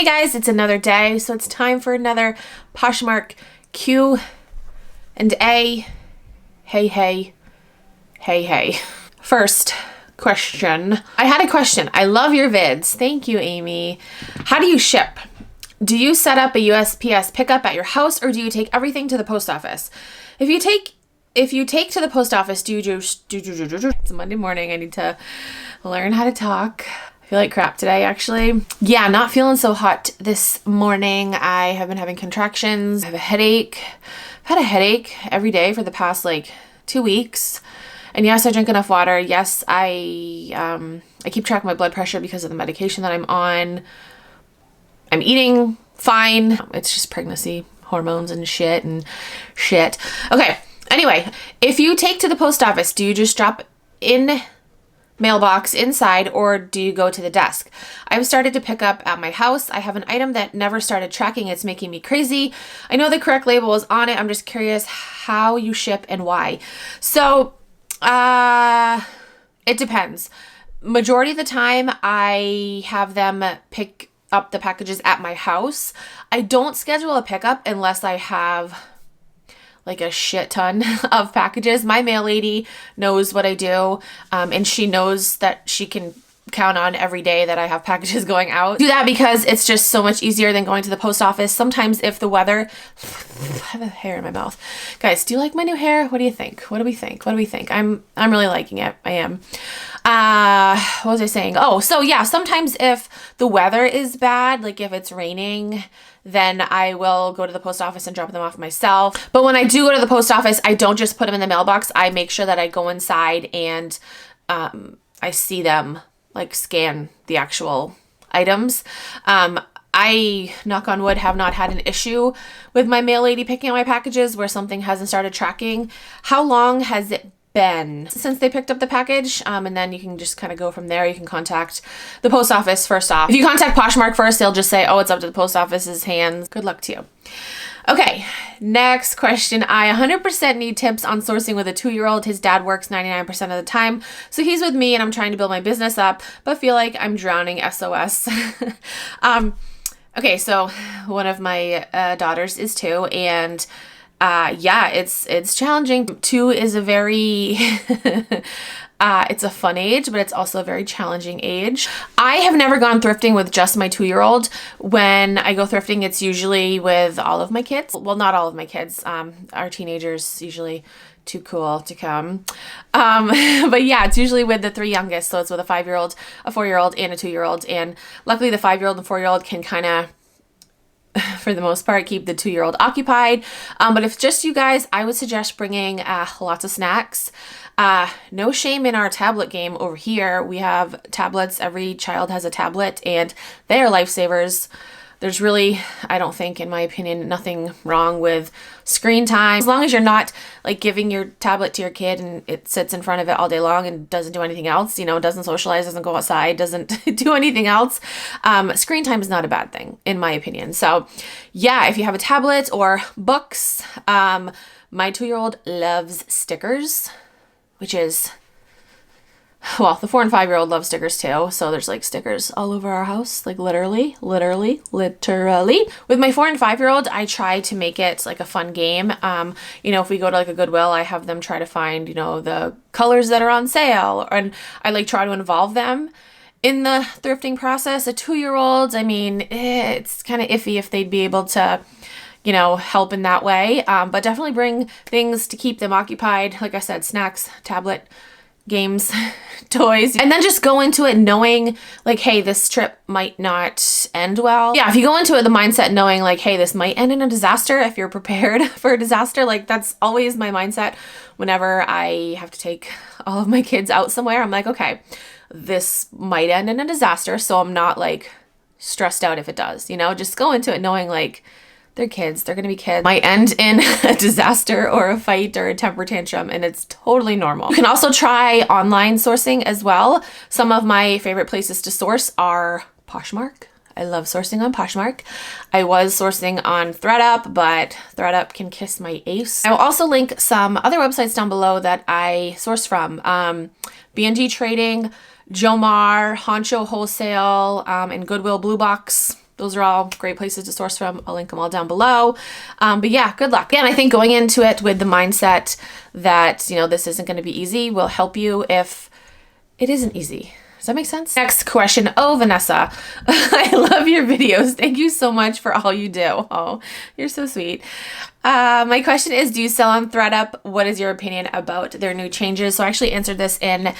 Hey guys, it's another day, so it's time for another Poshmark Q&A. Hey. First question. I had a question. I love your vids. Thank you, Amy. How do you ship? Do you set up a USPS pickup at your house, or do you take everything to the post office? If you take to the post office, do you just it's a Monday morning. I need to learn how to talk. I feel like crap today, actually. Yeah, not feeling so hot this morning. I have been having contractions. I have a headache. I've had a headache every day for the past 2 weeks. And yes, I drink enough water. Yes, I keep track of my blood pressure because of the medication that I'm on. I'm eating fine. It's just pregnancy hormones and shit. Okay. Anyway, if you take to the post office, do you just drop in mailbox inside, or do you go to the desk? I've started to pick up at my house. I have an item that never started tracking. It's making me crazy. I know the correct label is on it. I'm just curious how you ship and why. So, it depends. Majority of the time, I have them pick up the packages at my house. I don't schedule a pickup unless I have a shit ton of packages. My mail lady knows what I do, and she knows that she can count on every day that I have packages going out. Do that because it's just so much easier than going to the post office. Sometimes if the weather, I have a hair in my mouth. Guys, do you like my new hair? What do you think? What do we think? I'm really liking it. I am. What was I saying? Oh, so yeah, sometimes if the weather is bad, if it's raining, then I will go to the post office and drop them off myself. But when I do go to the post office, I don't just put them in the mailbox. I make sure that I go inside and I see them, scan the actual items. I, knock on wood, have not had an issue with my mail lady picking up my packages where something hasn't started tracking. How long has it been since they picked up the package? And then you can just kind of go from there. You can contact the post office first off. If you contact Poshmark first, they'll just say, oh, it's up to the post office's hands. Good luck to you. Okay, next question. I 100% need tips on sourcing with a 2-year-old. His dad works 99% of the time, so he's with me and I'm trying to build my business up, but feel like I'm drowning. SOS. Okay, so one of my daughters is 2, and yeah, it's challenging. 2 is a very, it's a fun age, but it's also a very challenging age. I have never gone thrifting with just my 2-year-old. When I go thrifting, it's usually with all of my kids. Well, not all of my kids. Our teenagers usually too cool to come. But yeah, it's usually with the 3 youngest. So it's with a 5-year-old, a 4-year-old, and a 2-year-old. And luckily the 5-year-old and 4-year-old can kind of, for the most part, keep the 2-year-old occupied. But if just you guys, I would suggest bringing lots of snacks. No shame in our tablet game over here. We have tablets. Every child has a tablet, and they are lifesavers. There's really, I don't think, in my opinion, nothing wrong with screen time. As long as you're not giving your tablet to your kid and it sits in front of it all day long and doesn't do anything else, doesn't socialize, doesn't go outside, doesn't do anything else. Screen time is not a bad thing, in my opinion. So yeah, if you have a tablet or books, my 2-year-old loves stickers, which is, well, the 4 and 5-year-old love stickers too. So there's stickers all over our house, literally. With my 4 and 5-year-old, I try to make it a fun game. If we go to a Goodwill, I have them try to find, the colors that are on sale, and I try to involve them in the thrifting process. A 2-year-old, it's kind of iffy if they'd be able to help in that way. But definitely bring things to keep them occupied. Like I said, snacks, tablet, games, toys, and then just go into it knowing hey, this trip might not end well. Yeah, if you go into it the mindset knowing hey, this might end in a disaster, if you're prepared for a disaster, that's always my mindset whenever I have to take all of my kids out somewhere. I'm okay, this might end in a disaster, so I'm not stressed out if it does. Just go into it knowing they're kids. They're going to be kids. Might end in a disaster or a fight or a temper tantrum, and it's totally normal. You can also try online sourcing as well. Some of my favorite places to source are Poshmark. I love sourcing on Poshmark. I was sourcing on ThredUp, but ThredUp can kiss my ace. I will also link some other websites down below that I source from. B&G Trading, Jomar, Honcho Wholesale, and Goodwill Blue Box. those are all great places to source from. I'll link them all down below. But yeah, good luck. And I think going into it with the mindset that, you know, this isn't going to be easy will help you if it isn't easy. Does that make sense? Next question. Oh, Vanessa, I love your videos. Thank you so much for all you do. Oh, you're so sweet. My question is, do you sell on ThredUp? What is your opinion about their new changes? So I actually answered this in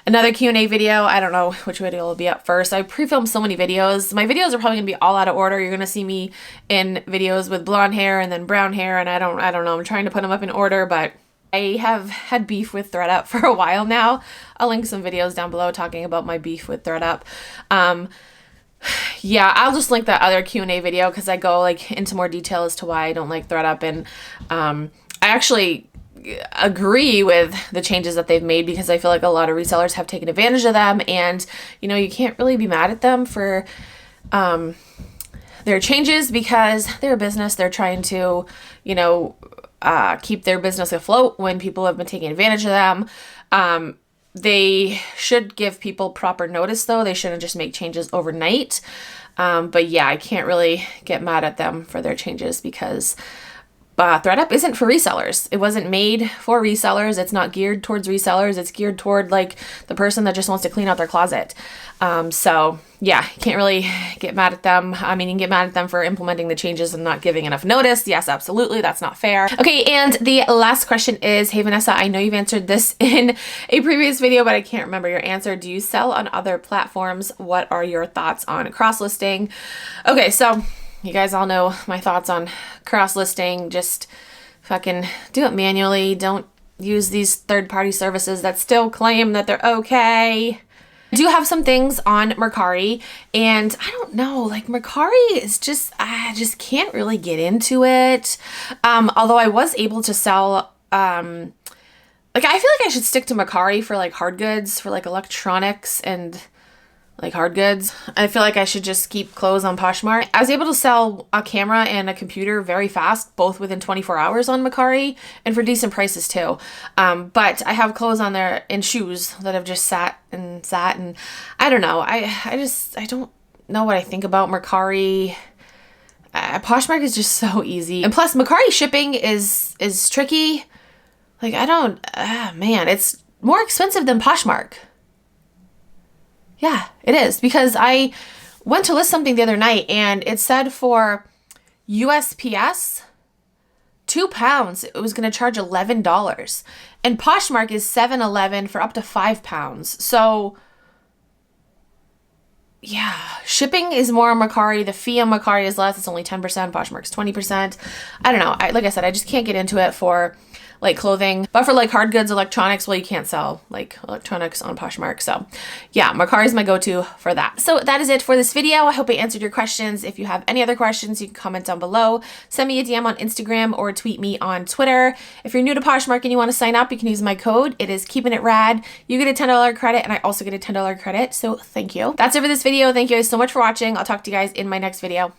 another Q&A video. I don't know which video will be up first. I pre-filmed so many videos. My videos are probably gonna be all out of order. You're gonna see me in videos with blonde hair and then brown hair, and I don't know. I'm trying to put them up in order, but I have had beef with ThredUp for a while now. I'll link some videos down below talking about my beef with ThredUp. Yeah, I'll just link that other Q&A video because I go like into more detail as to why I don't like ThredUp, and I actually agree with the changes that they've made because I feel like a lot of resellers have taken advantage of them, and you know, you can't really be mad at them for their changes because they're a business. They're trying to, you know, keep their business afloat when people have been taking advantage of them. They should give people proper notice though. They shouldn't just make changes overnight. But yeah, I can't really get mad at them for their changes because ThredUp isn't for resellers. It wasn't made for resellers. It's not geared towards resellers. It's geared toward like the person that just wants to clean out their closet. So yeah, you can't really get mad at them. I mean, you can get mad at them for implementing the changes and not giving enough notice. Yes, absolutely. That's not fair. Okay, and the last question is, hey Vanessa, I know you've answered this in a previous video, but I can't remember your answer. Do you sell on other platforms? What are your thoughts on cross-listing? Okay, so you guys all know my thoughts on cross-listing. Just fucking do it manually. Don't use these third-party services that still claim that they're okay. I do have some things on Mercari, and I don't know, like Mercari is just, I just can't really get into it. Although I was able to sell, like I feel like I should stick to Mercari for like hard goods, for like electronics and like hard goods. I feel like I should just keep clothes on Poshmark. I was able to sell a camera and a computer very fast, both within 24 hours on Mercari, and for decent prices too. But I have clothes on there and shoes that have just sat, and I don't know. I don't know what I think about Mercari. Poshmark is just so easy. And plus Mercari shipping is tricky. Like I don't, man, it's more expensive than Poshmark. Yeah, it is, because I went to list something the other night and it said for USPS, £2, it was going to charge $11. And Poshmark is $7.11 for up to £5. So yeah, shipping is more on Mercari. The fee on Mercari is less. It's only 10%. Poshmark's 20%. I don't know. Like I said, I just can't get into it for like clothing, but for like hard goods, electronics, well, you can't sell like electronics on Poshmark. So yeah, Mercari is my go-to for that. So that is it for this video. I hope I answered your questions. If you have any other questions, you can comment down below, send me a DM on Instagram or tweet me on Twitter. If you're new to Poshmark and you want to sign up, you can use my code. It is Keepin' It Rad. You get a $10 credit and I also get a $10 credit. So thank you. That's it for this video. Thank you guys so much for watching. I'll talk to you guys in my next video.